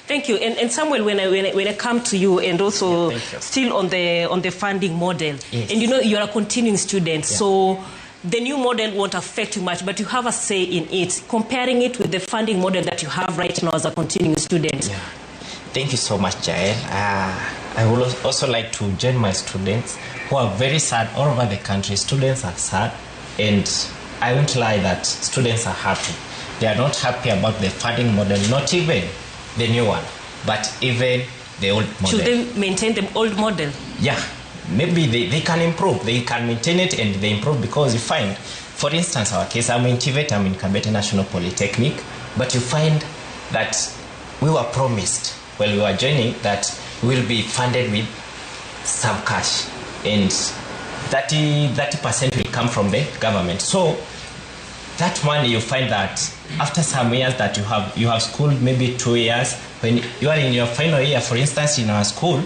Thank you. And Samwel, when I come to you, and also you. still on the funding model, yes. and you're a continuing student, so the new model won't affect you much, but you have a say in it, comparing it with the funding model that you have right now as a continuing student. Yeah. Thank you so much, Jael. I would also like to join my students who are very sad all over the country. Students are sad, and I won't lie that students are happy. They are not happy about the funding model, not even the new one, but even the old model. Should they maintain the old model? Yeah, maybe they can improve. They can maintain it and they improve, because you find, for instance, our case, I'm in TVET, I'm in Kabete National Polytechnic, but you find that we were promised while we were joining that we'll be funded with some cash, and 30% will come from the government. So that money, you find that after some years that you have schooled, maybe 2 years, when you are in your final year, for instance, in our school,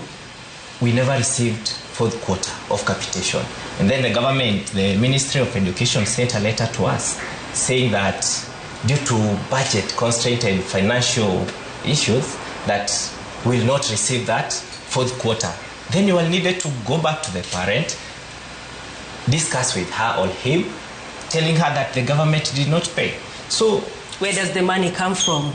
we never received fourth quarter of capitation. And then the government, the Ministry of Education, sent a letter to us saying that due to budget constraint and financial issues, that we will not receive that fourth quarter. Then you will need to go back to the parent, discuss with her or him, telling her that the government did not pay. So where does the money come from?